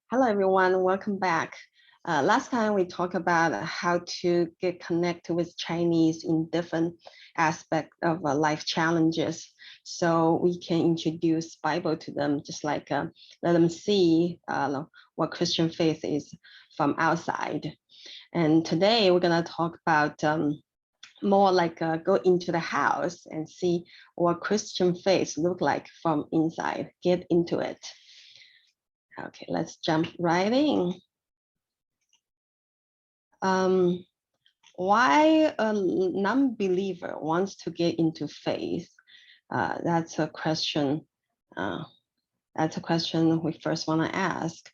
Hello, everyone. Welcome back. Last time we talked about how to get connected with Chinese in different aspects of life challenges, so we can introduce Bible to them, just like let them see what Christian faith is from outside. And today we're gonna talk about more like go into the house and see what Christian faith look like from inside. Get into it. Okay, let's jump right in. Why a non-believer wants to get into faith? That's a question. That's a question we first want to ask.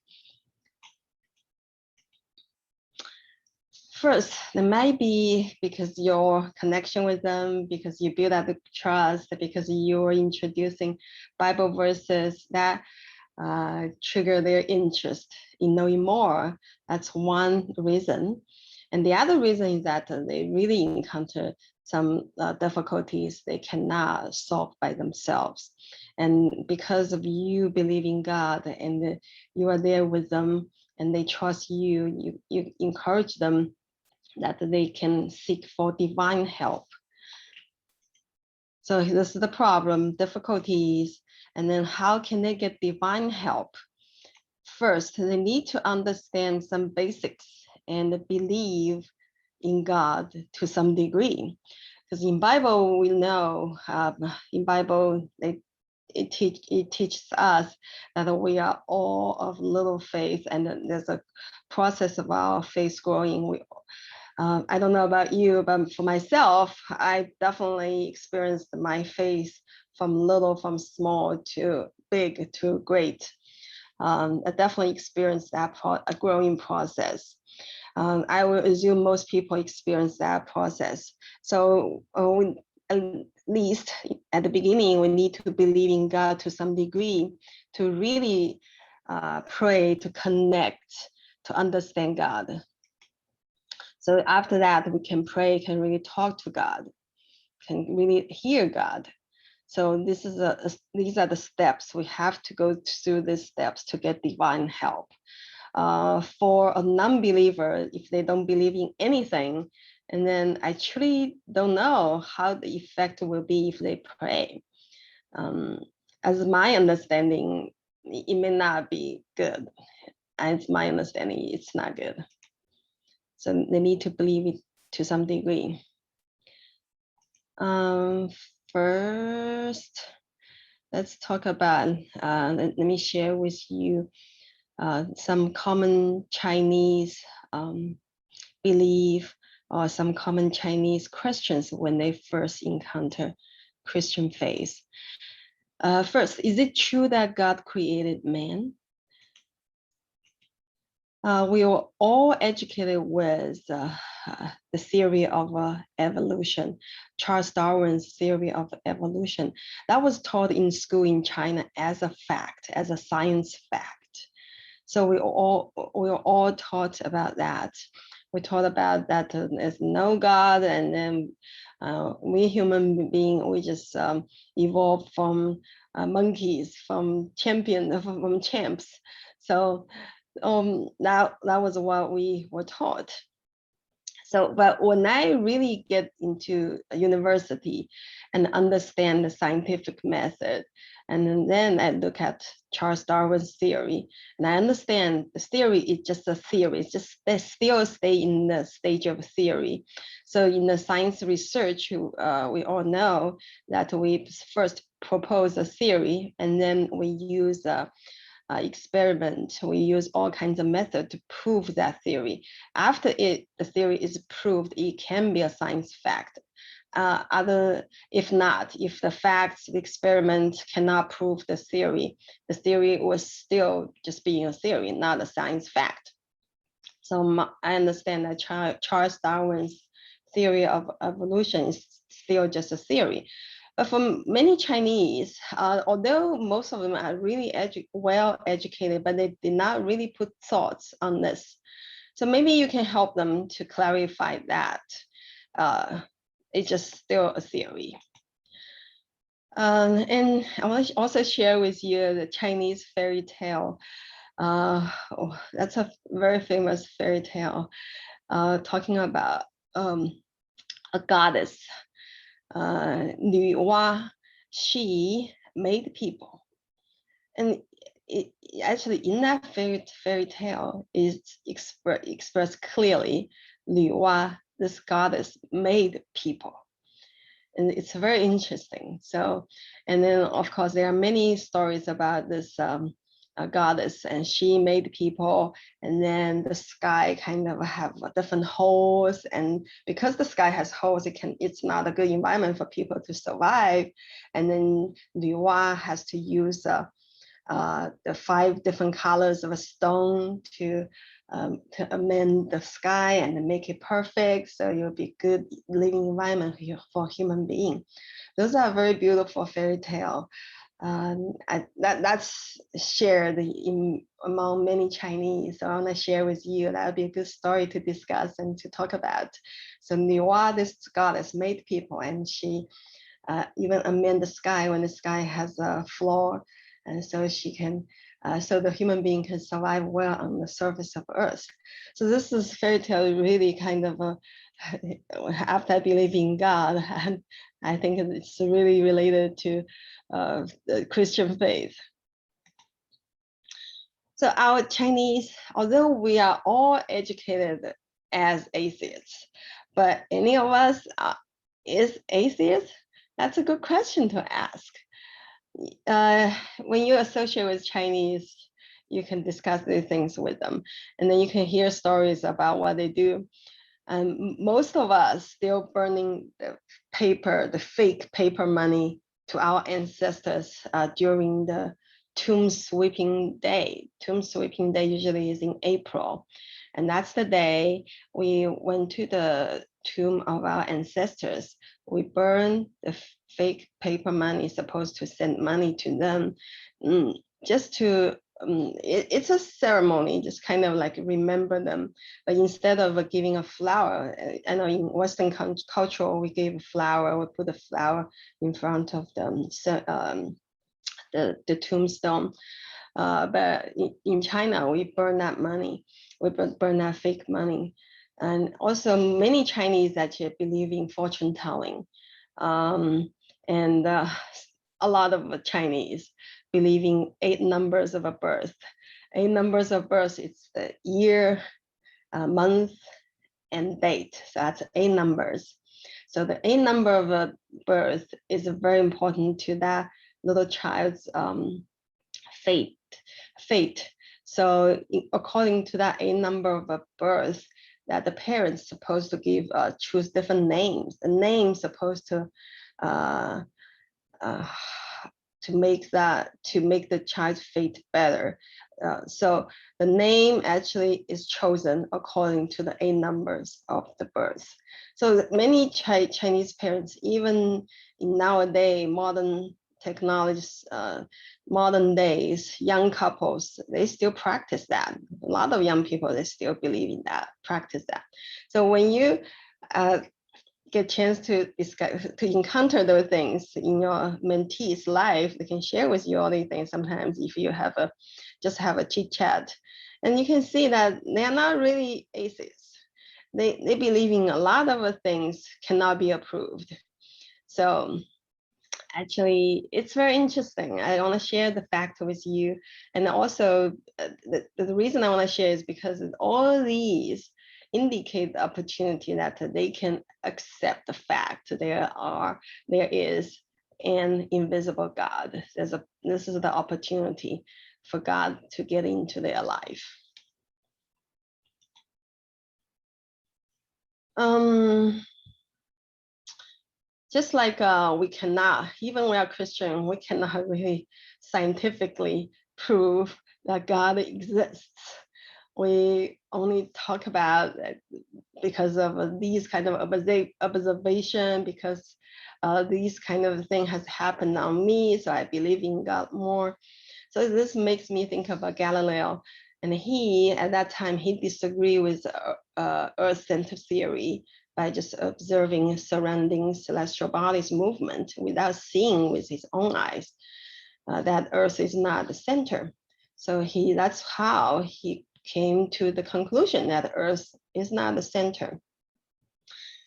First, it might be because your connection with them, because you build up the trust, because you're introducing Bible verses that trigger their interest in knowing more. That's one reason. And the other reason is that they really encounter some difficulties they cannot solve by themselves. And because of you believing God and you are there with them and they trust you, you encourage them that they can seek for divine help. So this is the problem, difficulties, and then how can they get divine help? First, they need to understand some basics and believe in God to some degree. Because in Bible, we know, in Bible, it teaches us that we are all of little faith, and there's a process of our faith growing. I don't know about you, but for myself, I definitely experienced my faith from small to big to great. I definitely experienced that a growing process. I will assume most people experience that process. So at least at the beginning, we need to believe in God to some degree to really pray, to connect, to understand God. So after that, we can pray, can really talk to God, can really hear God. So these are the steps. We have to go through these steps to get divine help. For a non-believer, if they don't believe in anything, and then I truly don't know how the effect will be if they pray. As my understanding, it may not be good. As my understanding, it's not good. So they need to believe it to some degree. First, let's talk about, let me share with you some common Chinese belief or some common Chinese questions when they first encounter Christian faith. First, is it true that God created man? We were all educated with the theory of evolution, Charles Darwin's theory of evolution. That was taught in school in China as a fact, as a science fact. So we were all taught about that. We taught about that there's no God, and then we human beings, we just evolved from monkeys, from champs. So that was what we were taught. So, but when I really get into a university and understand the scientific method, and then I look at Charles Darwin's theory, and I understand the theory is just a theory. It's just they still stay in the stage of theory. So in the science research, we all know that we first propose a theory, and then we use experiment. We use all kinds of methods to prove that theory. After the theory is proved, it can be a science fact. If the facts, the experiment cannot prove the theory was still just being a theory, not a science fact. So I understand that Charles Darwin's theory of evolution is still just a theory. But for many Chinese, although most of them are really well educated, but they did not really put thoughts on this. So maybe you can help them to clarify that. It's just still a theory. And I want to also share with you the Chinese fairy tale. That's a very famous fairy tale talking about a goddess, 女娲. She made people, and actually in that fairy tale is expressed clearly. 女娲, this goddess, made people. And it's very interesting. So, and then of course there are many stories about this goddess, and she made people, and then the sky kind of have different holes, and because the sky has holes, it's not a good environment for people to survive. And then Liu Hua has to use the 5 different colors of a stone to amend the sky and make it perfect, so it'll be good living environment for human being. Those are very beautiful fairy tale. That's shared among many Chinese. So I want to share with you. That would be a good story to discuss and to talk about. So Niwa, this goddess, made people, and she even amend the sky when the sky has a flaw, and so she can, so the human being can survive well on the surface of Earth. So this is fairy tale really kind of after I believe in God, and I think it's really related to the Christian faith. So our Chinese, although we are all educated as atheists, but any of us is atheist? That's a good question to ask. When you associate with Chinese, you can discuss these things with them, and then you can hear stories about what they do. And most of us still burning the paper, the fake paper money to our ancestors during the tomb sweeping day. Tomb sweeping day usually is in April. And that's the day we went to the tomb of our ancestors. We burn the fake paper money, supposed to send money to them, just to it's a ceremony, just kind of like remember them. But instead of giving a flower, I know in Western culture, we give a flower, we put a flower in front of them, so, the tombstone. But in China, we burn that money, we burn that fake money. And also many Chinese actually believe in fortune telling. And a lot of Chinese believe in 8 numbers of a birth. 8 numbers of birth, it's the year, month, and date. So that's 8 numbers. So the 8 number of a birth is very important to that little child's fate. So according to that 8 number of a birth, that the parents supposed to give choose different names. The name supposed to make the child's fate better. So the name actually is chosen according to the 8 numbers of the birth. So many Chinese parents, even in nowadays modern technologies, modern days, young couples, they still practice that. A lot of young people, they still believe in that, practice that. So when you get a chance to discuss, to encounter those things in your mentee's life, they can share with you all these things. Sometimes if you have just have a chit chat, and you can see that they are not really atheists. They believe in a lot of things cannot be approved. So actually, it's very interesting. I want to share the fact with you. And also the reason I want to share is because all these indicate the opportunity that they can accept the fact there is an invisible God. This is the opportunity for God to get into their life. Just like we cannot, even we are Christian, we cannot really scientifically prove that God exists. We only talk about it because of these kind of observation, because these kind of thing has happened on me, so I believe in God more. So this makes me think about Galileo. And he, at that time, he disagreed with Earth-centered theory by just observing surrounding celestial bodies movement without seeing with his own eyes that Earth is not the center. So that's how he came to the conclusion that Earth is not the center.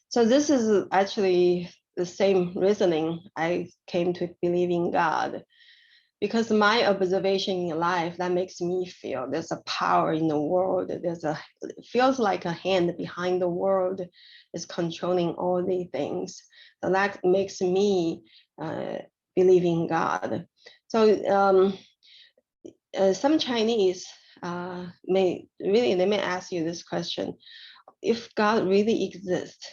So this is actually the same reasoning I came to believe in God, because my observation in life, that makes me feel there's a power in the world. It feels like a hand behind the world is controlling all these things. So that makes me believe in God. So some Chinese they may ask you this question: if God really exists,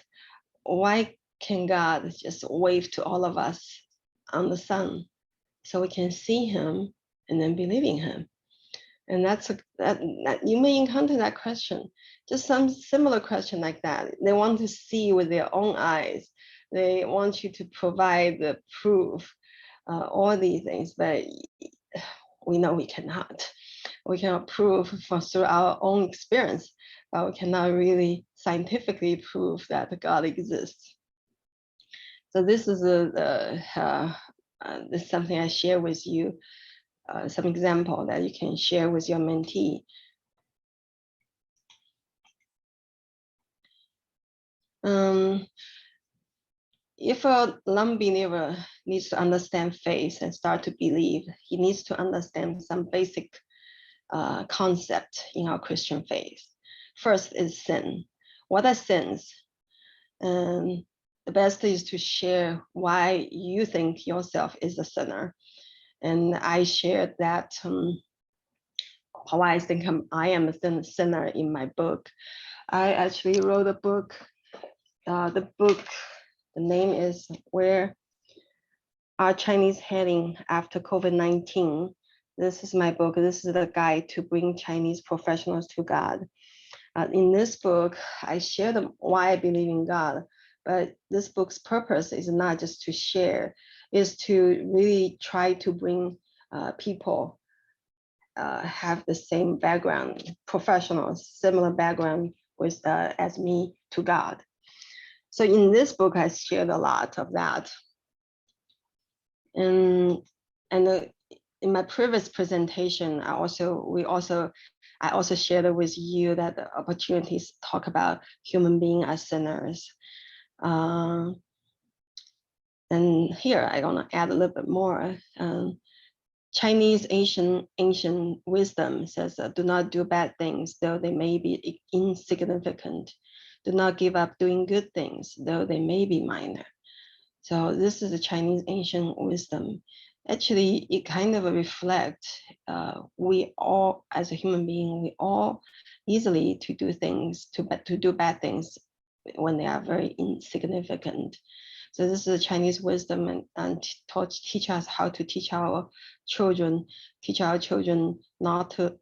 why can God just wave to all of us on the sun so we can see him and then believe in him? And that you may encounter that question, just some similar question like that. They want to see with their own eyes. They want you to provide the proof, all these things, but we know we cannot. We cannot prove through our own experience, but we cannot really scientifically prove that God exists. So this is this is something I share with you, some example that you can share with your mentee. If a non-believer needs to understand faith and start to believe, he needs to understand some basic concept in our Christian faith. First is sin. What are sins? And the best is to share why you think yourself is a sinner. And I shared that why I think I am a sinner in my book. I actually wrote a book. The name is Where Are Chinese Heading After COVID-19? This is my book. This is the guide to bring Chinese professionals to God. In this book, I share why I believe in God, but this book's purpose is not just to share, is to really try to bring people have the same background, professionals, similar background with as me to God. So in this book, I shared a lot of that. And in my previous presentation, I also shared with you that the opportunities to talk about human beings as sinners. And here I'm gonna add a little bit more. Chinese ancient wisdom says, do not do bad things, though they may be insignificant. Do not give up doing good things, though they may be minor. So this is a Chinese ancient wisdom. Actually, it kind of reflects we all, as a human being, we all easily to do things, to do bad things when they are very insignificant. So this is a Chinese wisdom and teach us how to teach our children not to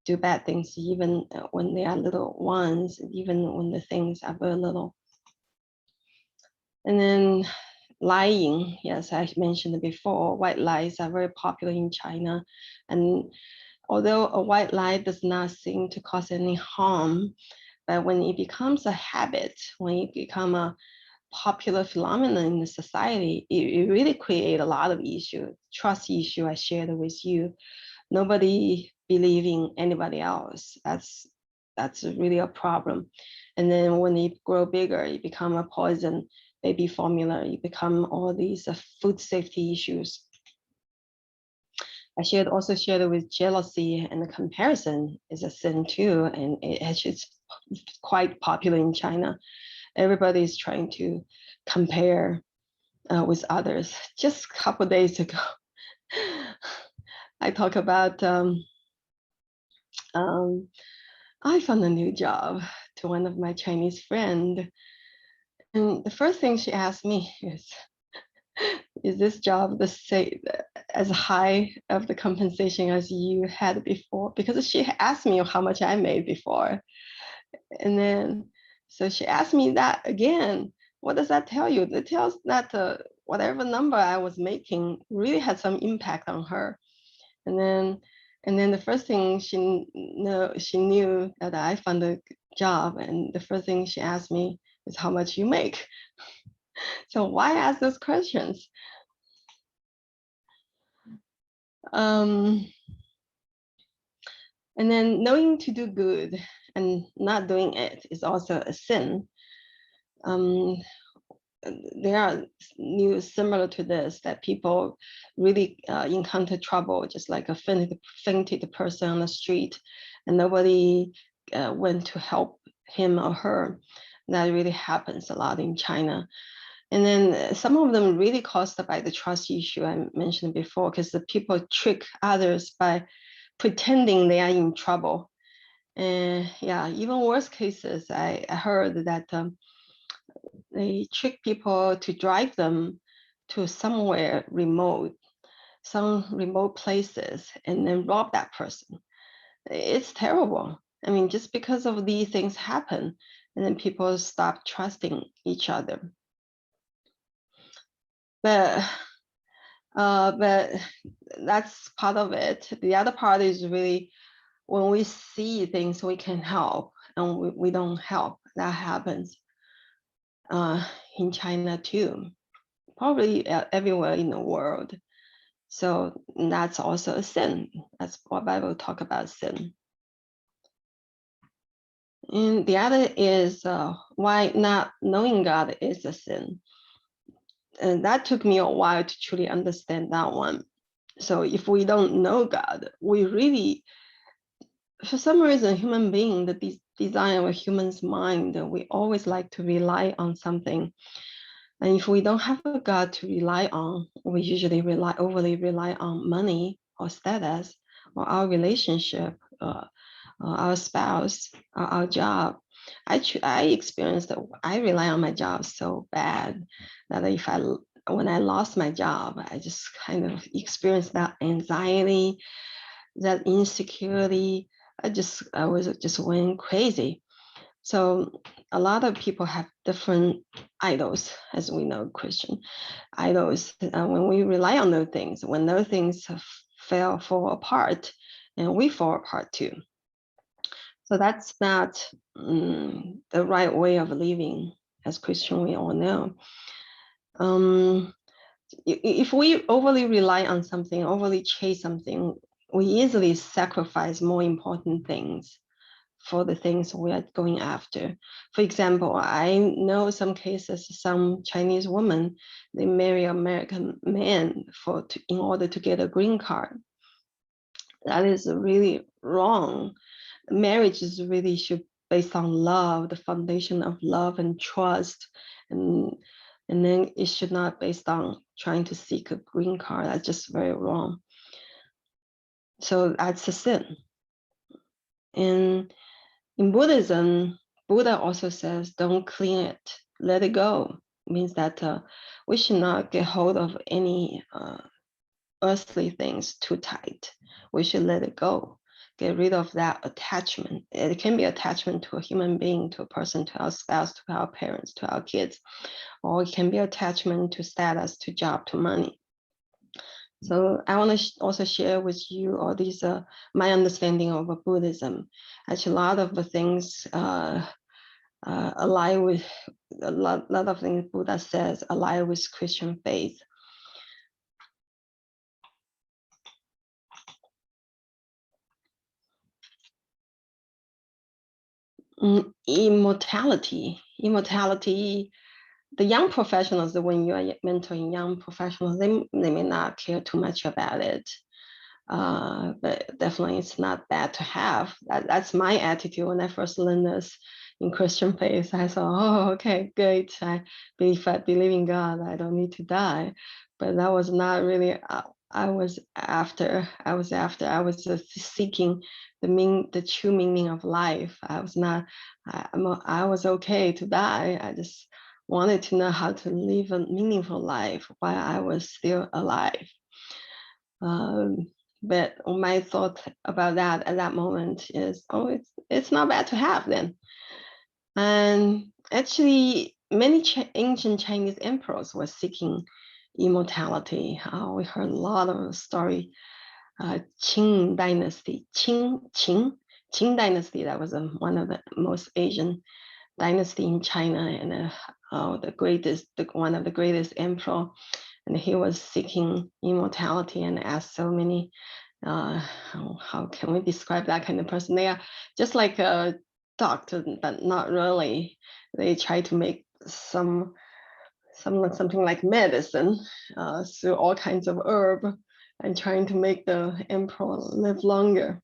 do bad things, even when they are little ones, even when the things are very little. And then lying, yes, I mentioned before, white lies are very popular in China. And although a white lie does not seem to cause any harm, but when it becomes a habit, when it becomes a popular phenomenon in the society, it really creates a lot of issues, trust issue I shared with you. Nobody believing anybody else. That's really a problem. And then when it grow bigger, it become a poison baby formula. It become all these food safety issues. I also shared with jealousy and the comparison is a sin too, and it's quite popular in China. Everybody is trying to compare with others. Just a couple of days ago, I talk about I found a new job to one of my Chinese friends. And the first thing she asked me is this job the same, as high of the compensation as you had before? Because she asked me how much I made before. And then, so she asked me that again. What does that tell you? It tells that whatever number I was making really had some impact on her. And then the first thing she knew that I found a job, and the first thing she asked me is how much you make. So why ask those questions? And then knowing to do good and not doing it is also a sin. Um, there are news similar to this that people really encounter trouble, just like a fainted person on the street, and nobody went to help him or her. That really happens a lot in China. And then some of them really caused by the trust issue I mentioned before, because the people trick others by pretending they are in trouble. And yeah, even worse cases, I heard that they trick people to drive them to somewhere remote, some remote places, and then rob that person. It's terrible. I mean, just because of these things happen, and then people stop trusting each other. But but that's part of it. The other part is really when we see things we can help and we don't help. That happens in China too, probably everywhere in the world. So that's also a sin. That's what Bible talk about sin. And the other is why not knowing God is a sin. And that took me a while to truly understand that one. So if we don't know God, we really, for some reason, human being, the design of a human's mind, we always like to rely on something. And if we don't have a God to rely on, we usually overly rely on money or status or our relationship, our spouse, our job. I experienced that I rely on my job so bad that when I lost my job, I just kind of experienced that anxiety, that insecurity. I was just went crazy. So a lot of people have different idols, as we know, Christian idols. When we rely on those things, when those things fall apart, and we fall apart too. So that's not the right way of living. As Christian, we all know. If we overly rely on something, overly chase something, we easily sacrifice more important things for the things we are going after. For example, I know some cases, some Chinese women, they marry American men in order to get a green card. That is really wrong. Marriage is really should based on love, the foundation of love and trust, and and then it should not based on trying to seek a green card. That's just very wrong. So that's a sin. And in Buddhism, Buddha also says, don't cling it, let it go. It means that we should not get hold of any earthly things too tight. We should let it go. Get rid of that attachment. It can be attachment to a human being, to a person, to our spouse, to our parents, to our kids, or it can be attachment to status, to job, to money. So I want to also share with you all these my understanding of Buddhism. Actually, a lot of the things align with a lot of things Buddha says align with Christian faith. Immortality, the young professionals, when you are mentoring young professionals, they may not care too much about it. But definitely it's not bad to have. That's my attitude when I first learned this in Christian faith. I thought, oh, okay, good. If I believe in God, I don't need to die. But that was not really. I was seeking the true meaning of life. I was not. I was okay to die. I just wanted to know how to live a meaningful life while I was still alive. Um, but my thought about that at that moment is, oh, it's not bad to have then. And actually, many ancient Chinese emperors were seeking immortality. We heard a lot of story. Qing dynasty, Qing dynasty. That was one of the most Asian dynasty in China, and one of the greatest emperor, and he was seeking immortality and asked so many how can we describe that kind of person? They are just like a doctor, but not really. They try to make something like medicine through all kinds of herb and trying to make the emperor live longer.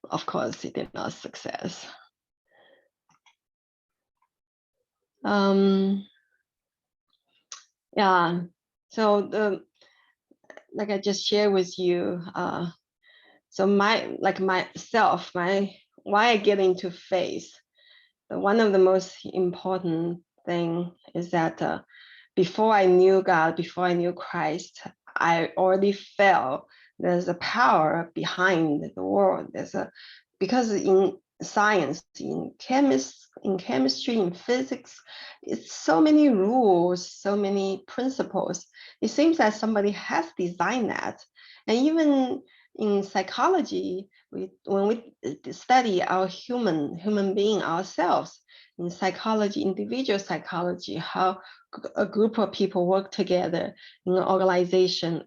Of course, it did not success. Yeah, so like I just shared with you, so myself, why I get into faith. One of the most important thing is that before I knew God, before I knew Christ, I already felt there's a power behind the world. Because in science, in chemistry, in physics, it's so many rules, so many principles. It seems that somebody has designed that. And even in psychology, when we study our human being ourselves, in psychology, individual psychology, how a group of people work together in an organization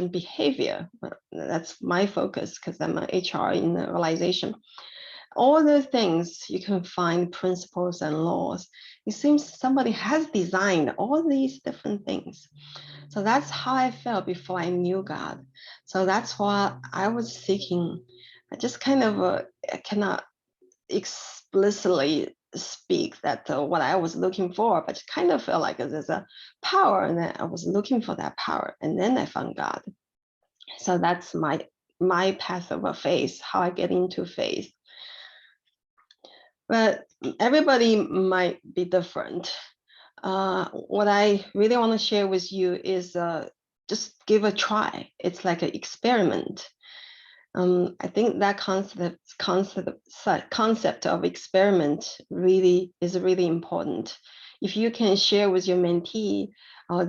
behavior. That's my focus because I'm an HR in the organization. All the things you can find principles and laws. It seems somebody has designed all these different things. So that's how I felt before I knew God. So that's why I was seeking. I just kind of I cannot explicitly speak that what I was looking for, but kind of felt like there's a power, and then I was looking for that power, and then I found God. So that's my path of a faith, how I get into faith. But everybody might be different. What I really want to share with you is just give a try. It's like an experiment. I think that concept of experiment is really important. If you can share with your mentee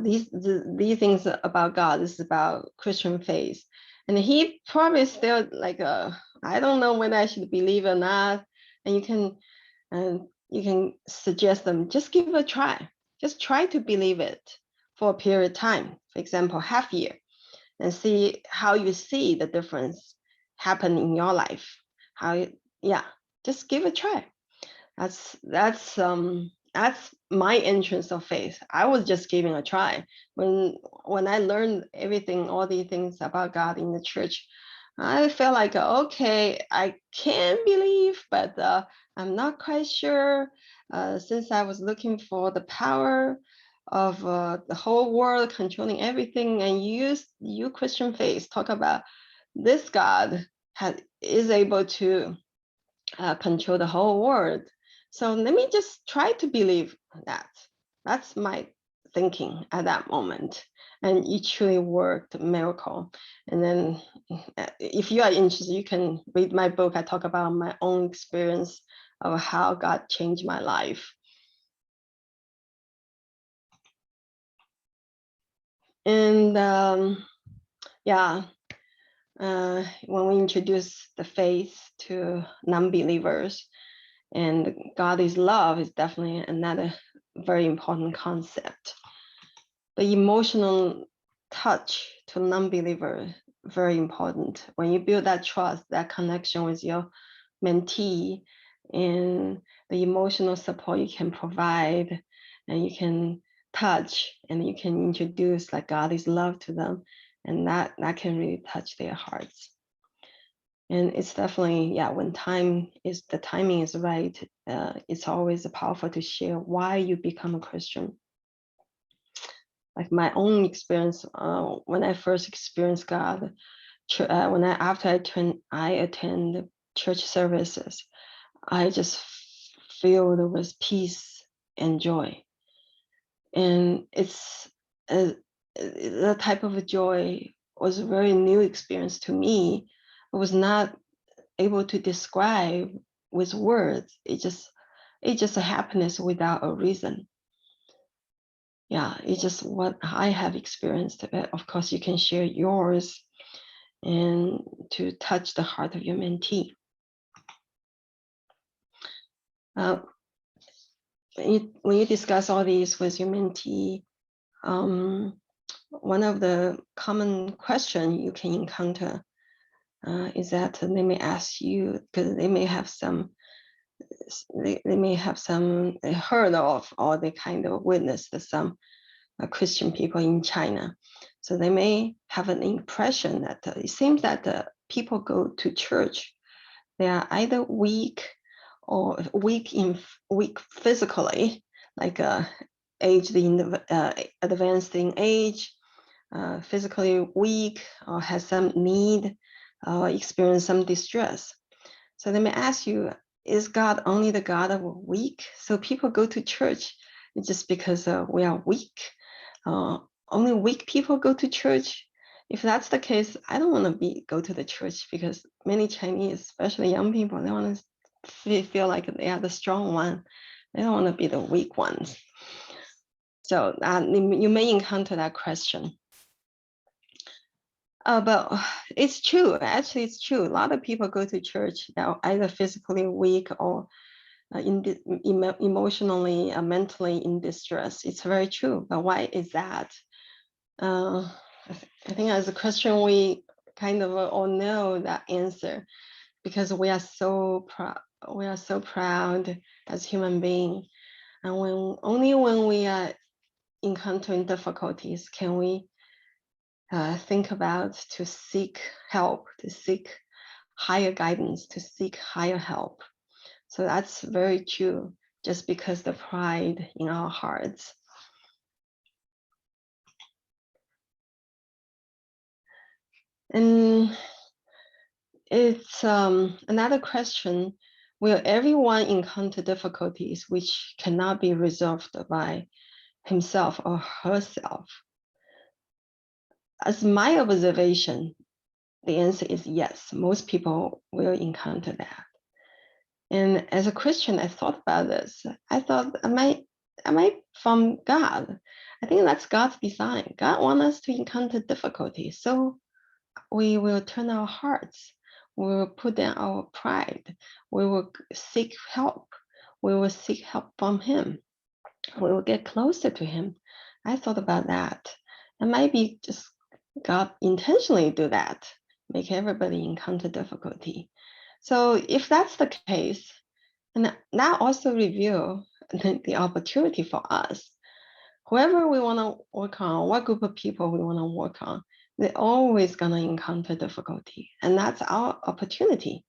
these things about God, this is about Christian faith, and he probably still like I don't know whether I should believe or not, and you can suggest them just give it a try, just try to believe it for a period of time, for example, half year, and see how you see the difference happen in your life. Yeah, just give it a try. That's my entrance of faith. I was just giving a try. When I learned everything, all these things about God in the church, I felt like okay, I can believe, but I'm not quite sure. Since I was looking for the power of the whole world controlling everything, and you Christian faith talk about this God is able to control the whole world. So let me just try to believe that. That's my thinking at that moment. And it truly worked, miracle. And then if you are interested, you can read my book. I talk about my own experience of how God changed my life. And yeah, when we introduce the faith to non-believers, and God is love is definitely another very important concept. The emotional touch to non-believer, very important. When you build that trust, that connection with your mentee, and the emotional support you can provide, and you can touch, and you can introduce like God is love to them, and that can really touch their hearts. And it's definitely, yeah, when the timing is right, it's always powerful to share why you become a Christian. Like my own experience, when I first experienced God, after I attend church services, I just feel there was peace and joy. And it's that type of joy was a very new experience to me. It was not able to describe with words. It's just a happiness without a reason. Yeah, it's just what I have experienced. Of course, you can share yours and to touch the heart of your mentee. When you discuss all these with your mentee, one of the common question you can encounter is that they may ask you, because they may have some, they heard of, or they kind of witnessed some Christian people in China. So they may have an impression that it seems that people go to church, they are either weak or weak physically, like aged in the advanced in age, physically weak, or has some need, or experience some distress. So they may ask you, is God only the God of weak? So people go to church just because we are weak. Only weak people go to church. If that's the case, I don't want to go to the church, because many Chinese, especially young people, they want to feel like they are the strong one. They don't want to be the weak ones. So you may encounter that question. But it's true. Actually, it's true. A lot of people go to church that are either physically weak or emotionally, mentally in distress. It's very true. But why is that? I think as a Christian, we kind of all know that answer, because we are so proud. We are so proud as human beings, and only when we are encountering difficulties can we think about to seek help, to seek higher guidance, to seek higher help. So that's very true, just because the pride in our hearts. And it's another question, will everyone encounter difficulties which cannot be resolved by himself or herself? As my observation, the answer is yes, most people will encounter that. And as a Christian, I thought about this. I thought, am I from God? I think that's God's design. God wants us to encounter difficulties. So we will turn our hearts. We will put down our pride. We will seek help. We will seek help from Him. We will get closer to Him. I thought about that. It might be just God intentionally do that, make everybody encounter difficulty. So if that's the case, and that also reveal the opportunity for us. Whoever we want to work on, what group of people we want to work on, they're always going to encounter difficulty. And that's our opportunity.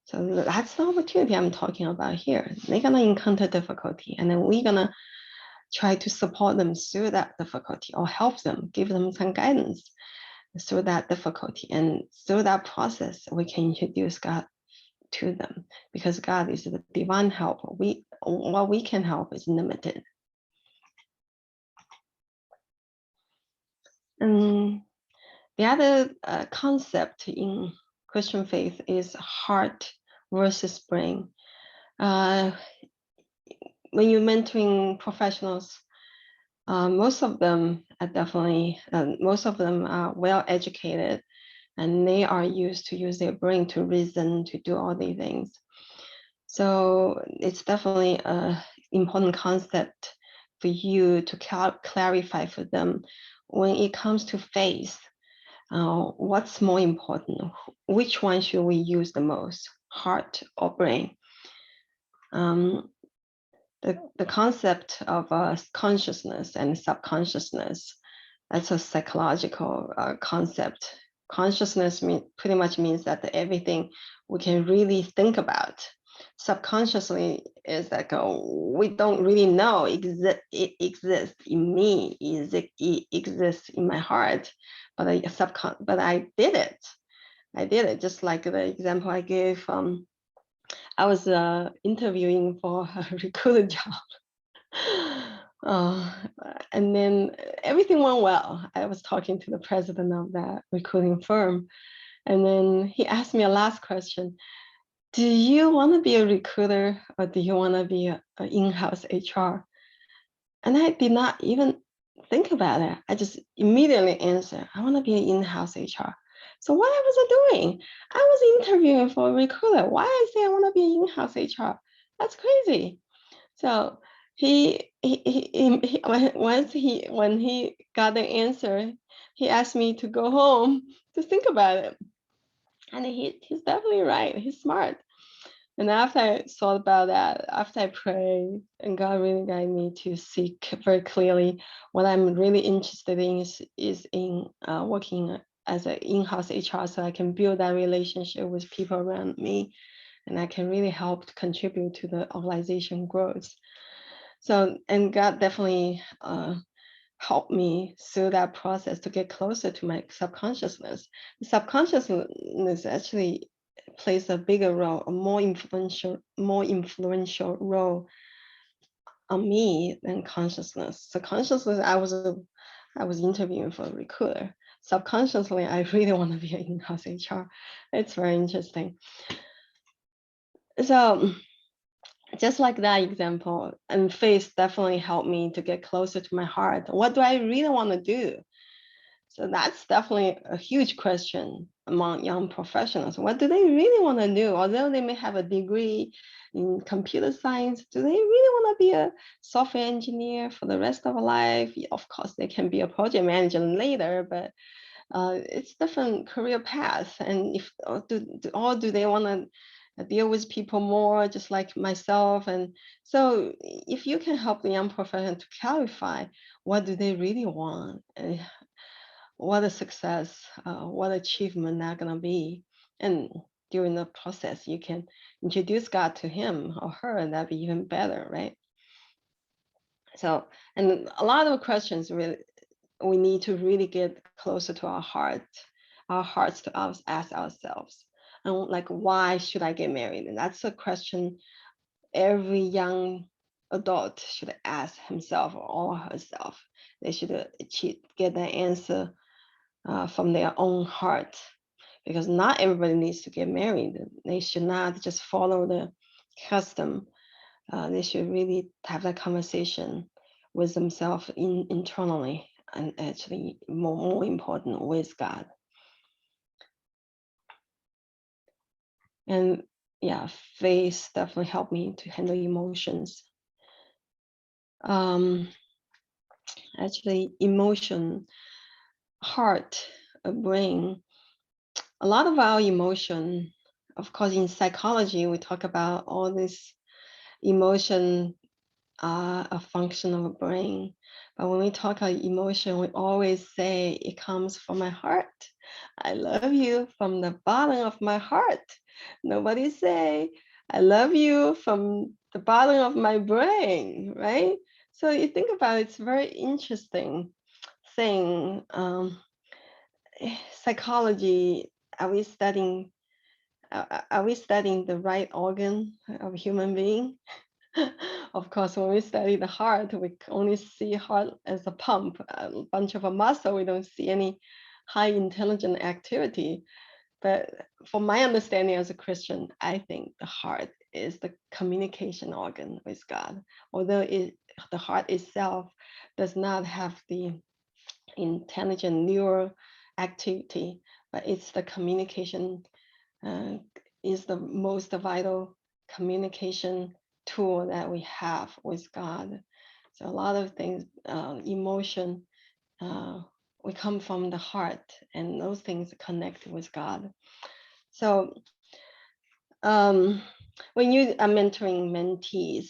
So that's the opportunity I'm talking about here. They're going to encounter difficulty, and then we're going to try to support them through that difficulty, or help them, give them some guidance through that difficulty. And through that process, we can introduce God to them, because God is the divine help. What we can help is limited. And the other concept in Christian faith is heart versus brain. When you're mentoring professionals, most of them are well educated, and they are used to use their brain to reason, to do all these things. So it's definitely an important concept for you to clarify for them when it comes to faith. What's more important? Which one should we use the most, heart or brain? The concept of consciousness and subconsciousness, that's a psychological concept. Consciousness pretty much means that everything we can really think about. Subconsciously is like, we don't really know it exists in me, it exists in my heart, but I did it. I did it, just like the example I gave. I was interviewing for a recruiter job. Uh, and then everything went well. I was talking to the president of that recruiting firm. And then he asked me a last question. Do you want to be a recruiter, or do you want to be an in-house HR? And I did not even think about it. I just immediately answered, I want to be an in-house HR. So what was I doing? I was interviewing for a recruiter. Why I say I want to be an in-house HR? That's crazy. So when he got the answer, he asked me to go home to think about it. And he's definitely right. He's smart. And after I thought about that, after I prayed, and God really guided me to seek very clearly what I'm really interested in is in working as an in-house HR, so I can build that relationship with people around me, and I can really help to contribute to the organization growth. So, and God definitely helped me through that process to get closer to my subconsciousness. The subconsciousness actually plays a bigger role, a more influential role on me than consciousness. So consciousness, I was interviewing for a recruiter. Subconsciously, I really want to be an in-house HR. It's very interesting. So just like that example, and faith definitely helped me to get closer to my heart. What do I really want to do? So that's definitely a huge question among young professionals. What do they really want to do? Although they may have a degree in computer science, do they really want to be a software engineer for the rest of their life? Of course, they can be a project manager later, but it's different career paths. And if do they want to deal with people more, just like myself? And so, if you can help the young professional to clarify what do they really want, what a success, what achievement they're gonna be, and during the process, you can introduce God to him or her, and that'd be even better, right? So, and a lot of questions really we need to really get closer to our hearts to us, ask ourselves, and like, why should I get married? And that's a question every young adult should ask himself or herself. They should get the answer from their own heart, because not everybody needs to get married. They should not just follow the custom. They should really have that conversation with themselves internally, and actually more important, with God. And yeah, faith definitely helped me to handle emotions. Um, Actually, emotion, heart, brain, a lot of our emotion, of course, in psychology, we talk about all this emotion are a function of a brain. But when we talk about emotion, we always say it comes from my heart. I love you from the bottom of my heart. Nobody say, I love you from the bottom of my brain, right? So you think about it, it's very interesting thing. Psychology, are we studying are we studying the right organ of a human being? Of course, when we study the heart, we only see heart as a pump, a bunch of a muscle. We don't see any high intelligent activity. But from my understanding as a Christian, I think the heart is the communication organ with God. Although the heart itself does not have the intelligent neural activity, but it's the communication uh, is the most vital communication tool that we have with God. So a lot of things, emotion, uh, we come from the heart, and those things connect with God. So um, when you are mentoring mentees,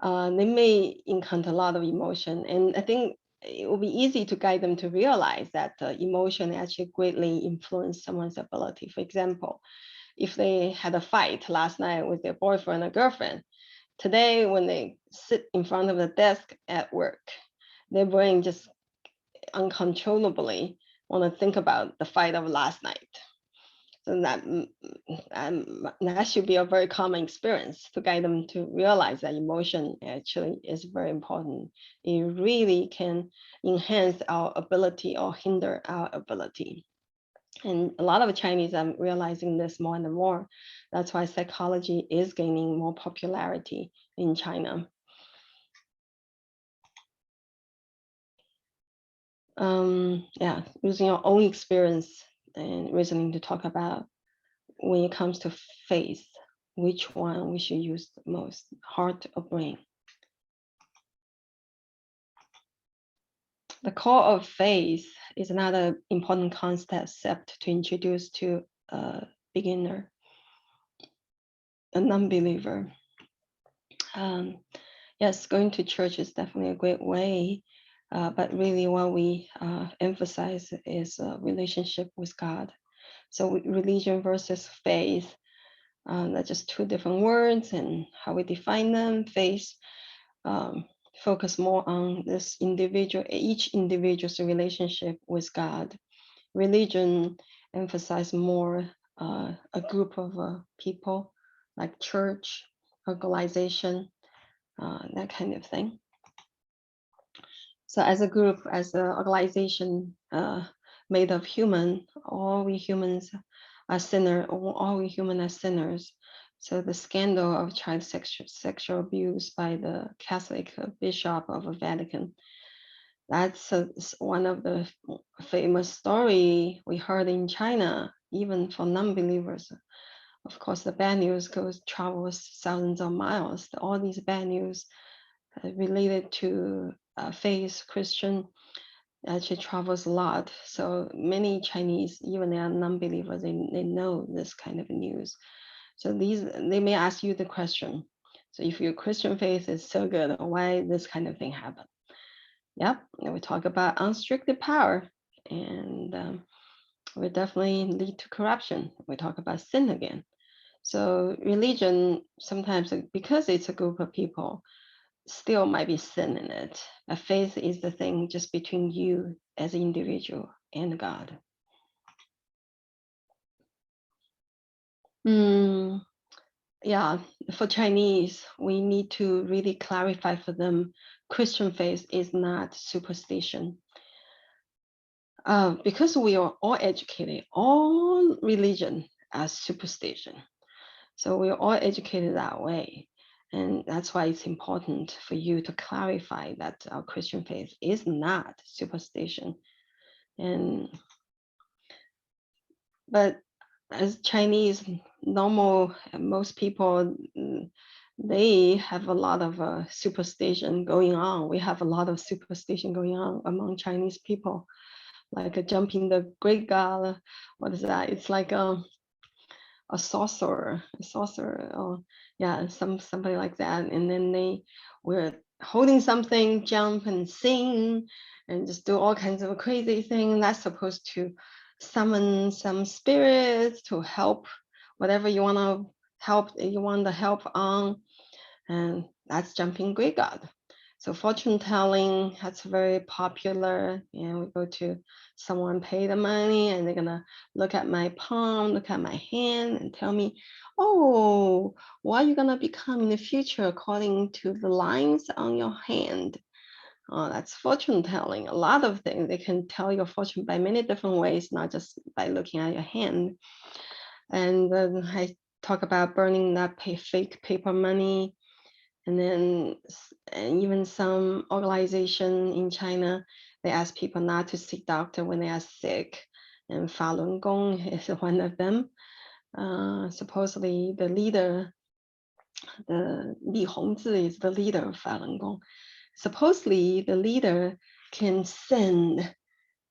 they may encounter a lot of emotion, and I think it will be easy to guide them to realize that emotion actually greatly influence someone's ability. For example, if they had a fight last night with their boyfriend or girlfriend, today when they sit in front of the desk at work, their brain just uncontrollably want to think about the fight of last night. So that should be a very common experience to guide them to realize that emotion actually is very important. It really can enhance our ability or hinder our ability. And a lot of Chinese are realizing this more and more. That's why psychology is gaining more popularity in China. Yeah, using your own experience and reasoning to talk about when it comes to faith, which one we should use the most, heart or brain. The core of faith is another important concept to introduce to beginner, a non-believer. Yes, going to church is definitely a great way, but really what we emphasize is a relationship with God. So religion versus faith, that's just two different words, and how we define them. Faith um, focus more on this individual, each individual's relationship with God. Religion emphasize more a group of people, like church, organization, that kind of thing. So as a group, as an organization made of human, all we humans are sinners, all we humans are sinners. So the scandal of child sexual abuse by the Catholic Bishop of Vatican, that's one of the famous story we heard in China, even for non-believers. Of course, the bad news travels thousands of miles. All these bad news related to faith, Christian, actually travels a lot. So many Chinese, even they are non-believers, they know this kind of news. So they may ask you the question. So if your Christian faith is so good, why this kind of thing happen? Yep, and we talk about unrestricted power, and we definitely lead to corruption. We talk about sin again. So religion sometimes, because it's a group of people, still might be sin in it. A faith is the thing just between you as an individual and God. Yeah, for Chinese, we need to really clarify for them Christian faith is not superstition. Because we are all educated, all religion as superstition. So we're all educated that way. And that's why it's important for you to clarify that our Christian faith is not superstition. And but as Chinese, normal, most people, they have a lot of superstition going on. We have a lot of superstition going on among Chinese people, like jumping the great god. What is that? It's like a sorcerer, or yeah, somebody like that. And then they were holding something, jump and sing, and just do all kinds of crazy things. That's supposed to summon some spirits to help whatever you want to help. You want the help on, and that's jumping great god. So fortune telling, that's very popular. And we go to someone, pay the money, and they're gonna look at my palm, look at my hand, and tell me, oh, what are you gonna become in the future according to the lines on your hand? Oh, that's fortune telling. A lot of things, they can tell your fortune by many different ways, not just by looking at your hand. And then I talk about burning that fake paper money. And then and even some organization in China, they ask people not to seek doctor when they are sick. And Falun Gong is one of them. Supposedly the leader, the Li Hongzhi is the leader of Falun Gong. Supposedly the leader can send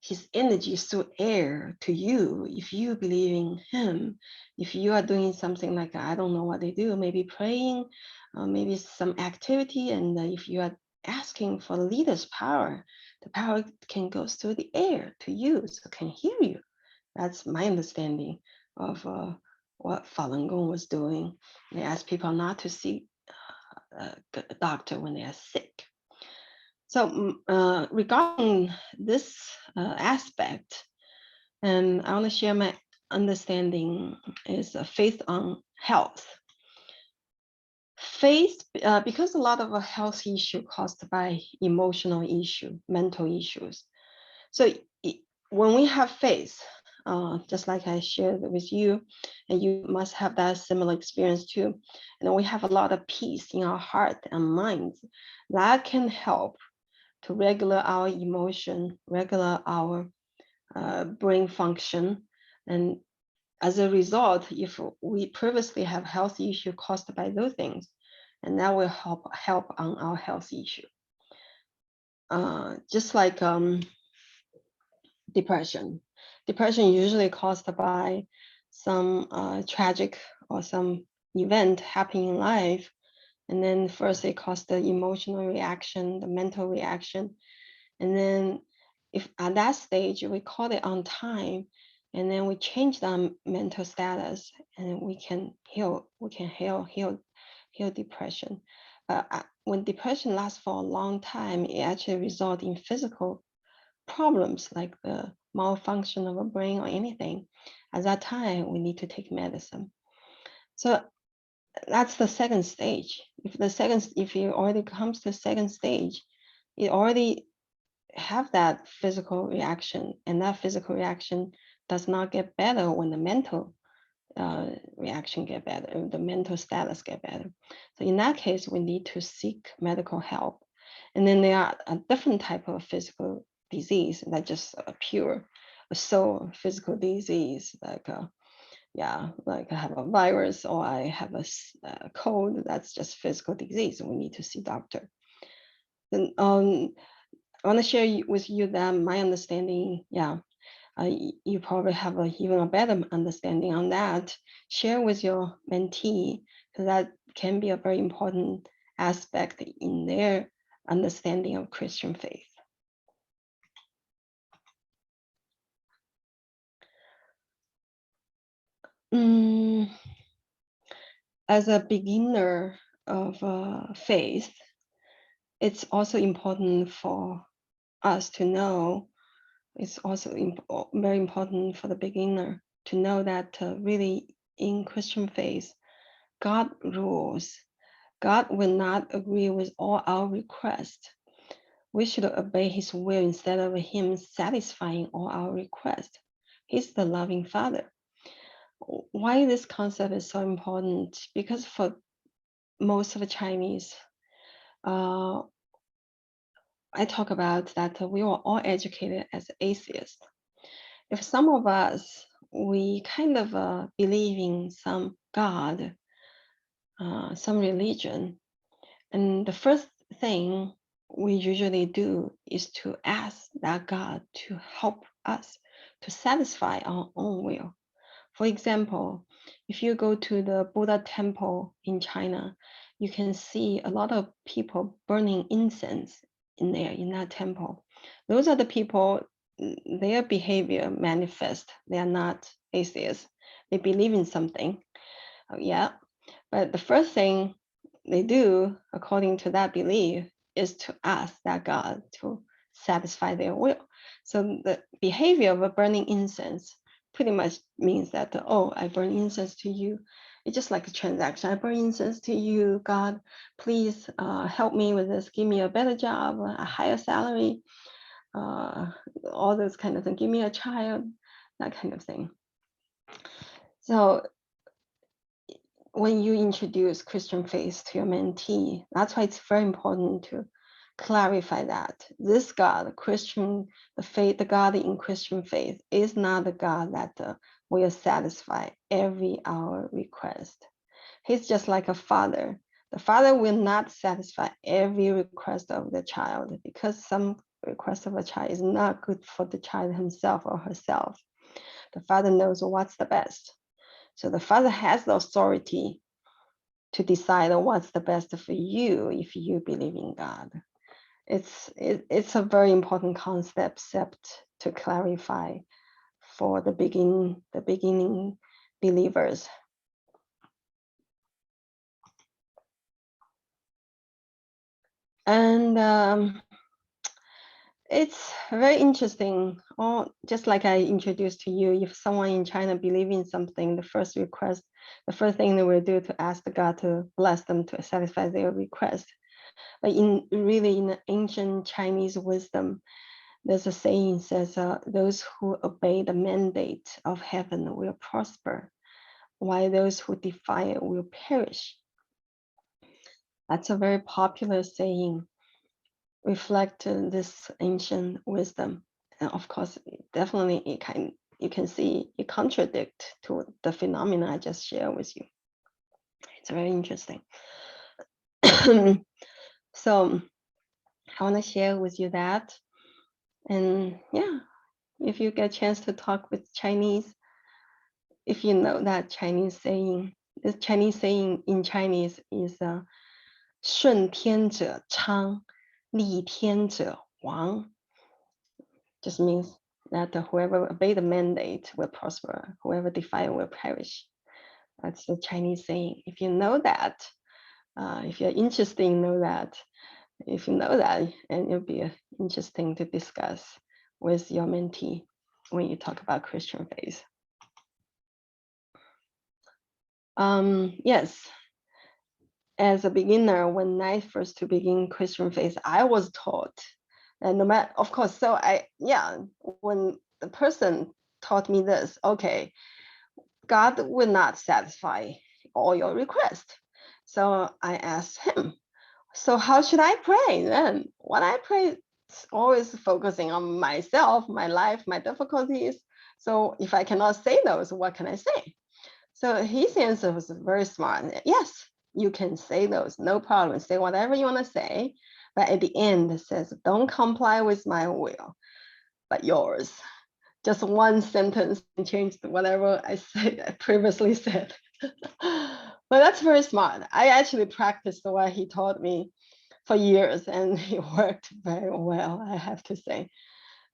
his energy through air to you if you believe in him. If you are doing something like, I don't know what they do, maybe praying, maybe some activity, and if you are asking for the leader's power, the power can go through the air to you, so can hear you. That's my understanding of what Falun Gong was doing. They asked people not to see a doctor when they are sick. So regarding this aspect, and I want to share my understanding is faith on health. Faith, because a lot of a health issue caused by emotional issue, mental issues. So when we have faith, just like I shared with you, and you must have that similar experience too, and we have a lot of peace in our heart and minds, that can help to regulate our emotion, regulate our brain function. And as a result, if we previously have health issue caused by those things, and that will help on our health issue. Just like depression. Depression usually caused by some tragic or some event happening in life. And then first it caused the emotional reaction, the mental reaction. And then if at that stage we caught it on time, and then we change the mental status, and we can heal depression. When depression lasts for a long time, it actually results in physical problems like the malfunction of a brain or anything. At that time, we need to take medicine. So that's the second stage. If it already comes to second stage, it already have that physical reaction, and that physical reaction does not get better when the mental reaction get better, the mental status get better. So in that case, we need to seek medical help. And then there are a different type of physical disease that just pure soul physical disease, like like I have a virus or I have a cold. That's just physical disease. We need to see doctor. Then I want to share with you that my understanding, you probably have even a better understanding on that. Share with your mentee, because that can be a very important aspect in their understanding of Christian faith. As a beginner of faith, it's also important for us to know, it's also very important for the beginner to know that really in Christian faith, God rules. God will not agree with all our requests. We should obey his will instead of him satisfying all our requests. He's the loving Father. Why this concept is so important? Because for most of the Chinese, I talk about that we were all educated as atheists. If some of us, we kind of believe in some God, some religion, and the first thing we usually do is to ask that God to help us to satisfy our own will. For example, if you go to the Buddha temple in China, you can see a lot of people burning incense in there, in that temple. Those are the people, their behavior manifest. They are not atheists. They believe in something. But the first thing they do, according to that belief, is to ask that God to satisfy their will. So the behavior of a burning incense pretty much means that, oh, I burn incense to you. It's just like a transaction. I burn incense to you, God, please help me with this. Give me a better job, a higher salary, all those kind of things. Give me a child, that kind of thing. So when you introduce Christian faith to your mentee, that's why it's very important to clarify that this God, the God in Christian faith, is not the God that will satisfy every our request. He's just like a father. The father will not satisfy every request of the child, because some request of a child is not good for the child himself or herself. The father knows what's the best. So the father has the authority to decide what's the best for you if you believe in God. It's a very important concept to clarify for the beginning believers. And it's very interesting. Just like I introduced to you, if someone in China believes in something, the first thing they will do to ask God to bless them to satisfy their request. But in the ancient Chinese wisdom, there's a saying says, those who obey the mandate of heaven will prosper, while those who defy it will perish. That's a very popular saying, reflecting this ancient wisdom. And of course, definitely you can see it contradict to the phenomena I just shared with you. It's very interesting. So I want to share with you that. And if you get a chance to talk with Chinese, if you know that Chinese saying, the Chinese saying in Chinese is 顺天者昌，逆天者亡. Just means that whoever obey the mandate will prosper, whoever defy will perish. That's the Chinese saying. If you know that, if you're interested in know that, if you know that, and it'll be interesting to discuss with your mentee when you talk about Christian faith. Yes, as a beginner, when I first to begin Christian faith, I was taught, and no matter, of course, so when the person taught me this, okay, God will not satisfy all your requests. So I asked him, so how should I pray then? When I pray, it's always focusing on myself, my life, my difficulties. So if I cannot say those, what can I say? So his answer was very smart. Yes, you can say those, no problem. Say whatever you want to say. But at the end, it says, don't comply with my will, but yours. Just one sentence and changed whatever I previously said. But that's very smart. I actually practiced what he taught me for years, and it worked very well, I have to say.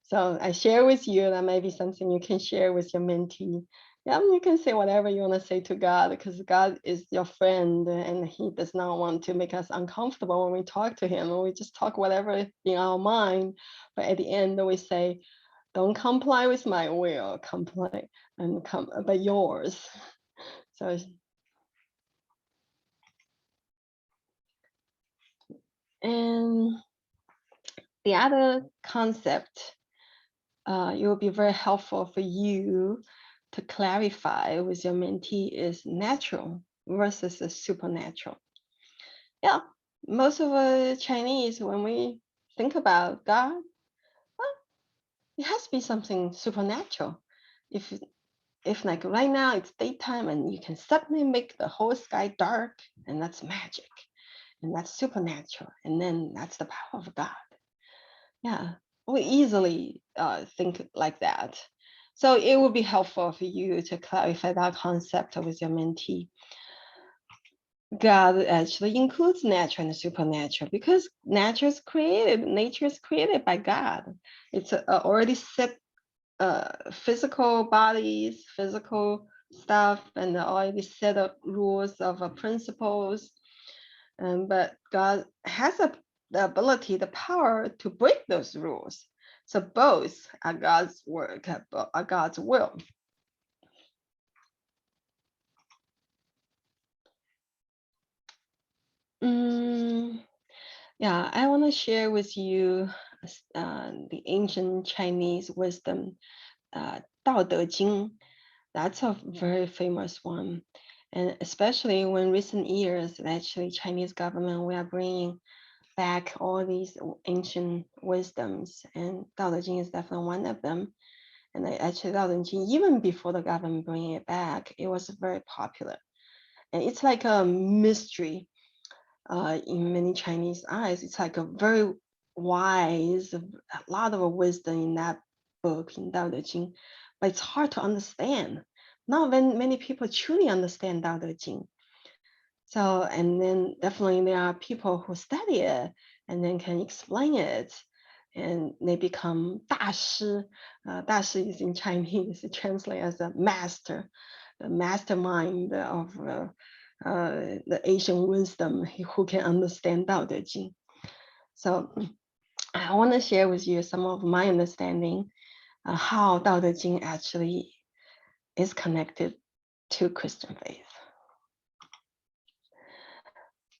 So I share with you that maybe something you can share with your mentee. Yeah, you can say whatever you want to say to God, because God is your friend and he does not want to make us uncomfortable when we talk to him. We just talk whatever in our mind. But at the end, we say, don't comply with my will, comply and but yours. So and the other concept, it will be very helpful for you to clarify with your mentee is natural versus the supernatural. Yeah, most of us Chinese, when we think about God, well, it has to be something supernatural. If like right now it's daytime and you can suddenly make the whole sky dark, and that's magic, and that's supernatural, and then that's the power of God. Yeah, we easily think like that. So it would be helpful for you to clarify that concept with your mentee. God actually includes natural and supernatural because nature is created by God. It's already set physical bodies, physical stuff, and already set up rules of principles. But God has the ability, the power to break those rules. So both are God's work, are God's will. Yeah, I want to share with you the ancient Chinese wisdom, 《道德经》. That's a very famous one. And especially when recent years, actually Chinese government, we are bringing back all these ancient wisdoms, and 道德经 is definitely one of them. And actually 道德经, even before the government bringing it back, it was very popular. And it's like a mystery in many Chinese eyes. It's like a very wise, a lot of wisdom in that book, in 道德经, but it's hard to understand. Not many people truly understand 道德经. So, and then definitely there are people who study it and then can explain it, and they become 大师. 大师 is in Chinese, it translates as a master, the mastermind of the Asian wisdom who can understand 道德经. So I want to share with you some of my understanding how 道德经 actually is connected to Christian faith.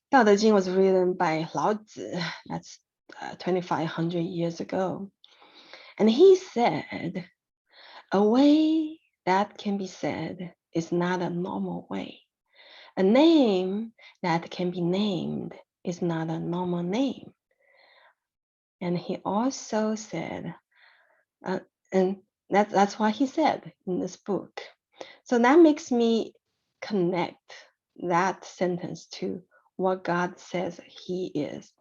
道德经 was written by Lao Tzu, that's 2,500 years ago. And he said, a way that can be said is not a normal way. A name that can be named is not a normal name. And he also said, and that's what he said in this book. So that makes me connect that sentence to what God says he is.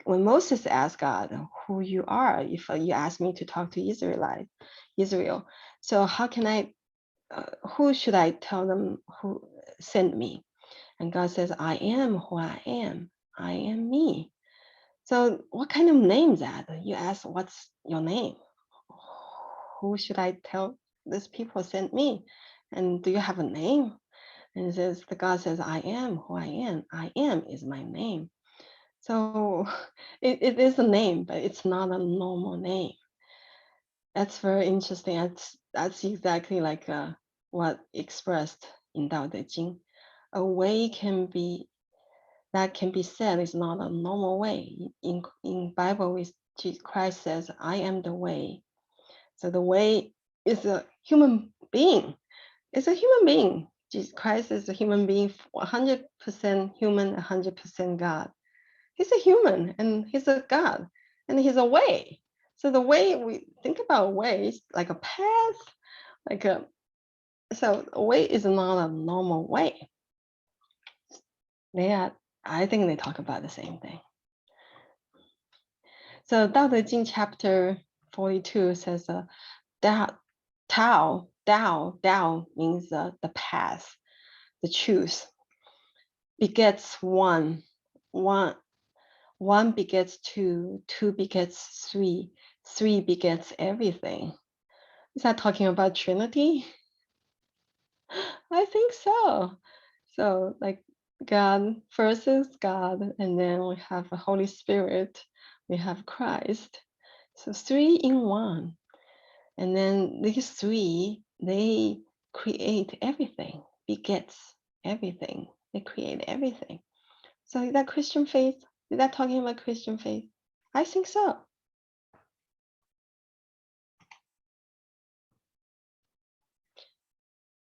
When Moses asked God who you are, if you ask me to talk to Israel, so how can I who should I tell them who sent me? And God says, I am who I am. I am me. So what kind of name is that? You ask, what's your name? Who should I tell these people sent me? And do you have a name? And it says, the God says, I am who I am. I am is my name. So it is a name, but it's not a normal name. That's very interesting. That's exactly like what expressed in Tao Te Ching. A way that can be said is not a normal way. In Bible, Christ says, "I am the way." So the way is a human being. It's a human being. Jesus Christ is a human being, 100% human, 100% God. He's a human and he's a God and he's a way. So the way we think about way is like a path, so a way is not a normal way. I think they talk about the same thing. So Tao Te Ching chapter 42 says Tao means the path, the truth, begets one, one begets two, two begets three, three begets everything. Is that talking about Trinity? I think so. So like God first is God, and then we have the Holy Spirit, we have Christ. So three in one. And then these three, they create everything, begets everything. They create everything. So is that Christian faith? Is that talking about Christian faith? I think so.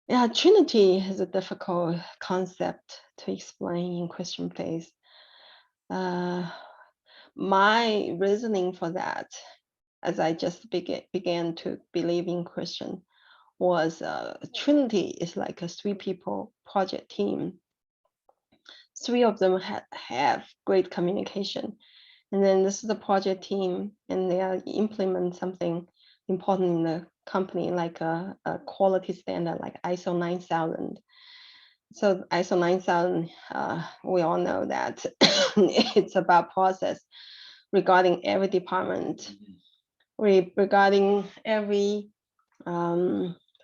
Yeah, Trinity is a difficult concept to explain in Christian faith. My reasoning for that, as I just began to believe in Christian, was Trinity is like a three people project team. Three of them have great communication. And then this is the project team, and they are implement something important in the company, like a quality standard, like ISO 9000. So ISO 9000, we all know that it's about process regarding every department, regarding every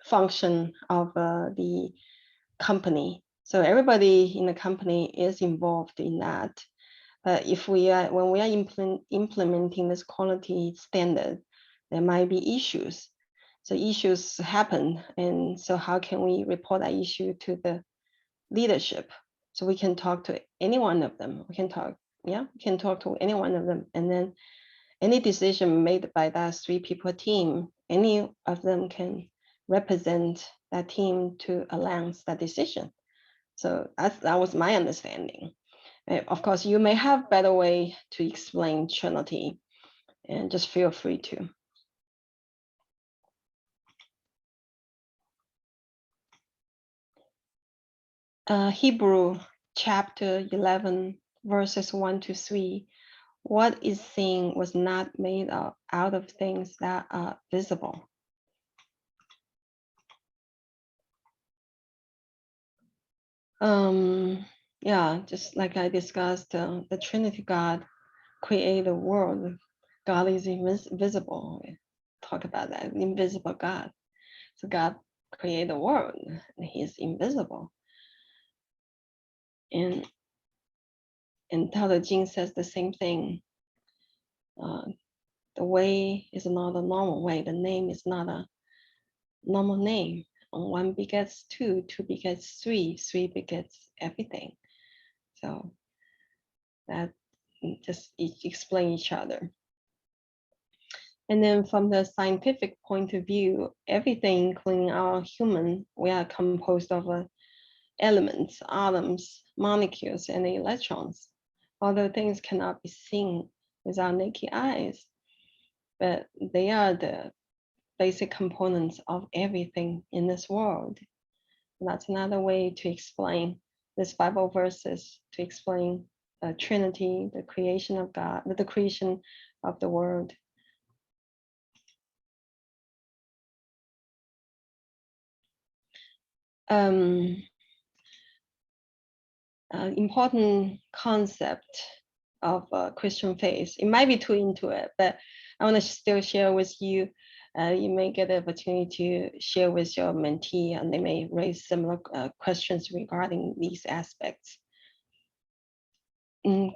function of the company. So everybody in the company is involved in that. If when we are implementing this quality standard, there might be issues. So issues happen, and so how can we report that issue to the leadership? So we can talk to any one of them. We can talk to any one of them, and then any decision made by that three people team, any of them can represent that team to announce that decision. So that was my understanding. Of course, you may have better way to explain Trinity, and just feel free to. Hebrew chapter 11, verses 1 to 3. What is seen was not made out of things that are visible. Yeah, just like I discussed, the Trinity God created the world. God is invisible. We talk about that, invisible God. So God created the world, and He is invisible. And Tao Te Ching says the same thing. The way is not a normal way. The name is not a normal name. One begets two, two begets three, three begets everything. So that just explain each other. And then from the scientific point of view, everything, including our human, we are composed of elements, atoms, molecules, and electrons. Although things cannot be seen with our naked eyes, but they are the basic components of everything in this world. And that's another way to explain this Bible verses, to explain the Trinity, the creation of God, the creation of the world. important concept of Christian faith. It might be too into it, but I want to still share with you. You may get the opportunity to share with your mentee, and they may raise similar questions regarding these aspects.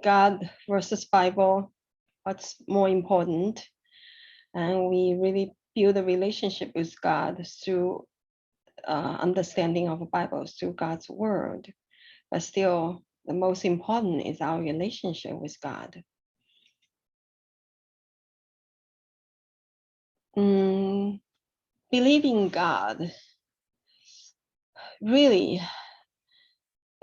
God versus Bible, what's more important? And we really build a relationship with God through understanding of the Bible, through God's word. But still, the most important is our relationship with God. Believing God really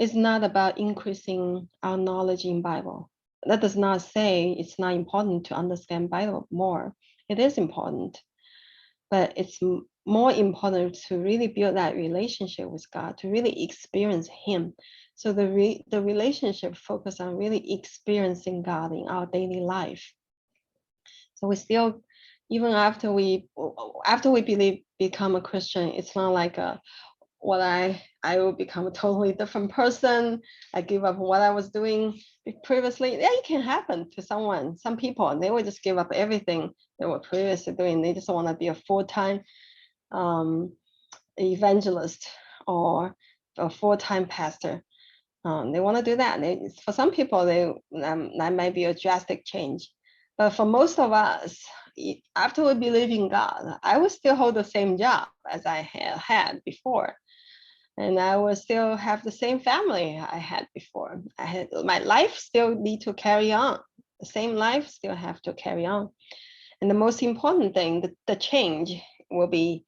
is not about increasing our knowledge in Bible. That does not say it's not important to understand Bible more. It is important, but it's more important to really build that relationship with God, to really experience Him. So the relationship focus on really experiencing God in our daily life. So we still, even after we become a Christian, it's not like I will become a totally different person. I give up what I was doing previously. Yeah, it can happen to someone. Some people, they will just give up everything they were previously doing. They just want to be a full-time evangelist or a full-time pastor. They want to do that. For some people, that might be a drastic change. But for most of us, after we believe in God, I will still hold the same job as I had before. And I will still have the same family I had before. My life still need to carry on. The same life still have to carry on. And the most important thing, the change will be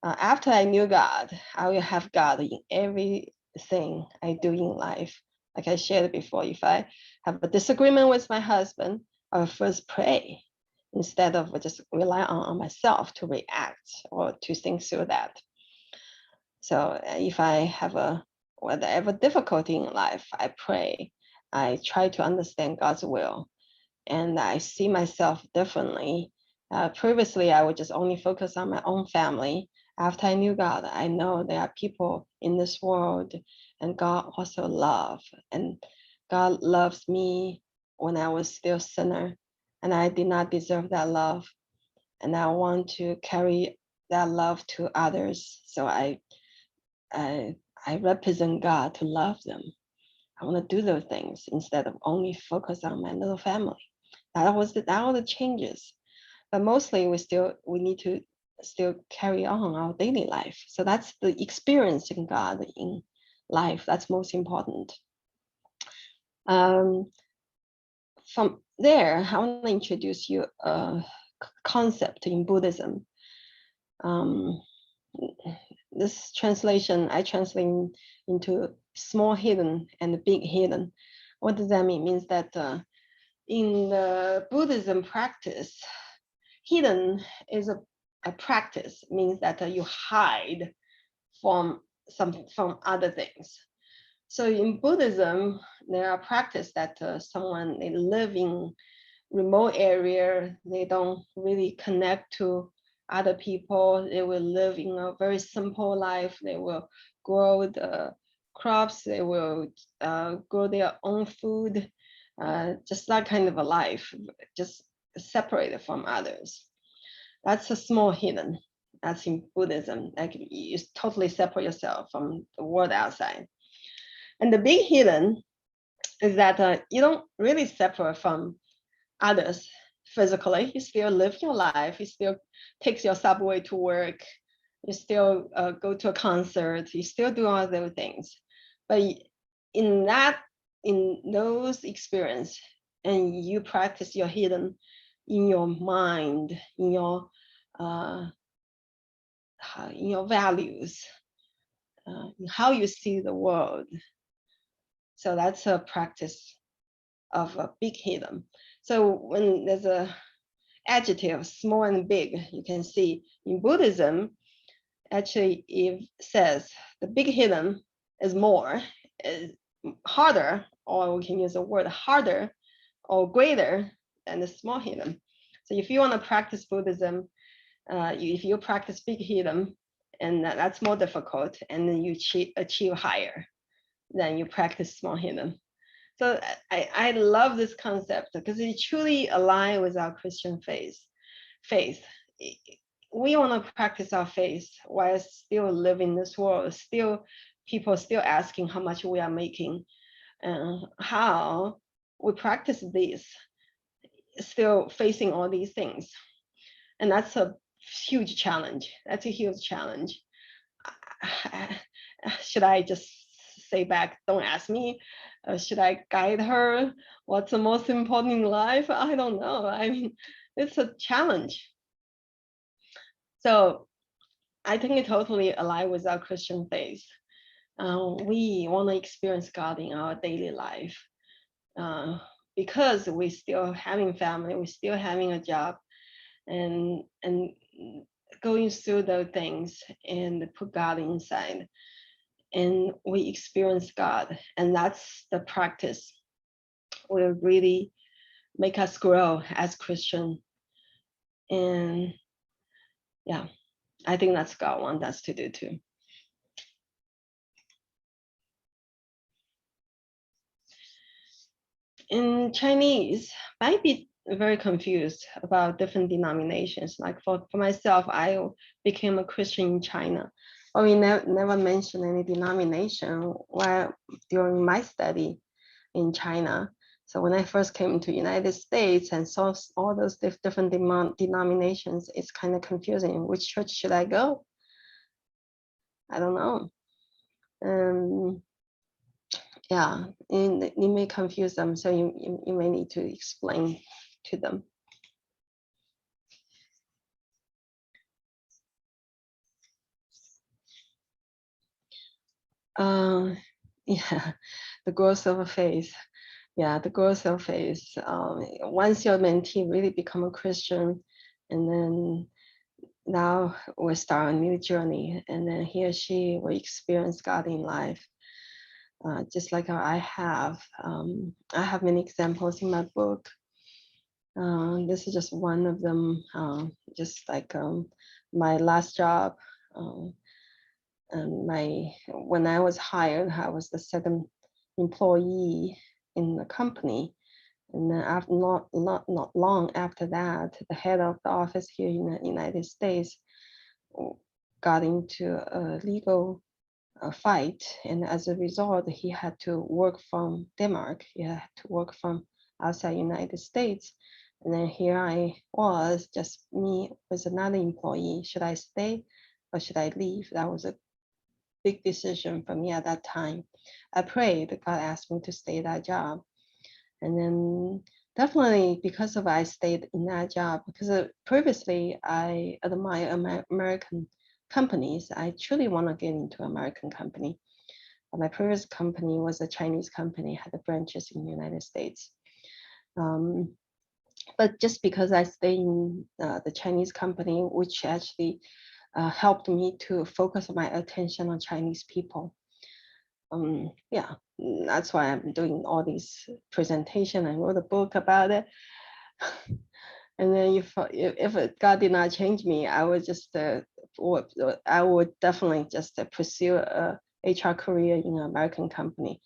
after I knew God, I will have God in everything I do in life. Like I shared before, if I have a disagreement with my husband, I will first pray instead of just rely on myself to react or to think through that. So if I have whatever difficulty in life, I pray. I try to understand God's will, and I see myself differently. Previously, I would just only focus on my own family. After I knew God, I know there are people in this world, and God also loves. And God loves me when I was still a sinner, and I did not deserve that love. And I want to carry that love to others. So I represent God to love them. I want to do those things instead of only focus on my little family. That was the changes. But mostly we need to still carry on our daily life. So that's the experiencing God in life. That's most important. From there, I want to introduce you a concept in Buddhism. This translation, I translate into small hidden and big hidden. What does that mean? It means that in the Buddhism practice, hidden is a practice, means that you hide from other things. So in Buddhism, there are practice that someone, they live in remote area, they don't really connect to other people. They will live in a very simple life. They will grow the crops. They will grow their own food. Just that kind of a life, just separated from others. That's a small hidden. That's in Buddhism. Like you totally separate yourself from the world outside. And the big hidden is that you don't really separate from others physically. You still live your life. You still take your subway to work. You still go to a concert. You still do all those things. But in those experience, and you practice your hidden in your mind, in your values, in how you see the world. So that's a practice of a big hidden. So when there's a adjective, small and big, you can see in Buddhism, actually it says the big hidden is more, is harder, or we can use the word harder or greater than the small hidden. So if you want to practice Buddhism, if you practice big hidden, and that's more difficult, and then you achieve higher than you practice small hidden. So I love this concept because it truly aligns with our Christian faith. We want to practice our faith while still living in this world, still people still asking how much we are making, and how we practice this, still facing all these things. And that's a huge challenge. That's a huge challenge. Should I just say back, don't ask me? Should I guide her? What's the most important in life? I don't know. I mean, it's a challenge. So I think it totally aligns with our Christian faith. We want to experience God in our daily life because we're still having family, we're still having a job, and going through those things and put God inside, and we experience God, and that's the practice will really make us grow as Christian. And yeah, I think that's God wants us to do too. In Chinese, might be very confused about different denominations. Like for myself, I became a Christian in China, but we never mentioned any denomination while during my study in China. So when I first came to United States and saw all those different denominations, it's kind of confusing. Which church should I go? I don't know. Yeah, and you may confuse them, so you may need to explain to them. Yeah, the growth of faith. Yeah, the growth of faith. Once your mentee really become a Christian, and then now we start a new journey, and then he or she will experience God in life. Just like I have. I have many examples in my book. This is just one of them. Just like my last job, and when I was hired, I was the second employee in the company. And then after not long after that, the head of the office here in the United States got into a legal fight, and as a result, he had to work from Denmark. He had to work from outside United States. And then here I was, just me with another employee. Should I stay or should I leave? That was a big decision for me at that time. I prayed, God asked me to stay that job. And then definitely because of I stayed in that job, because previously I admire American companies. I truly want to get into American company. My previous company was a Chinese company, had branches in the United States. But just because I stayed in the Chinese company, which actually helped me to focus my attention on Chinese people. Yeah, that's why I'm doing all these presentation. I wrote a book about it. And then if God did not change me, I would just I would definitely just pursue a HR career in an American company.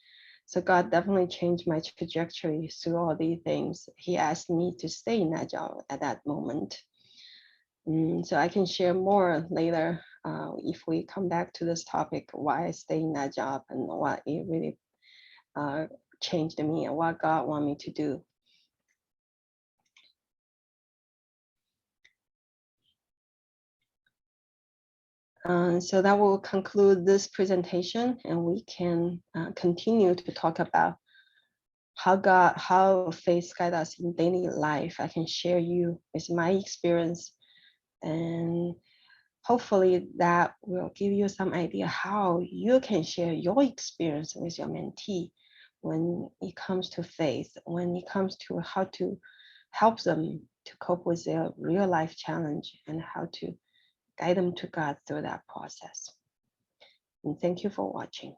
So God definitely changed my trajectory through all these things. He asked me to stay in that job at that moment. So I can share more later if we come back to this topic, why I stay in that job and what it really changed me and what God wanted me to do. So that will conclude this presentation, and we can continue to talk about how faith guides us in daily life. I can share you with my experience, and hopefully that will give you some idea how you can share your experience with your mentee when it comes to faith, when it comes to how to help them to cope with their real life challenge and how to guide them to God through that process. And thank you for watching.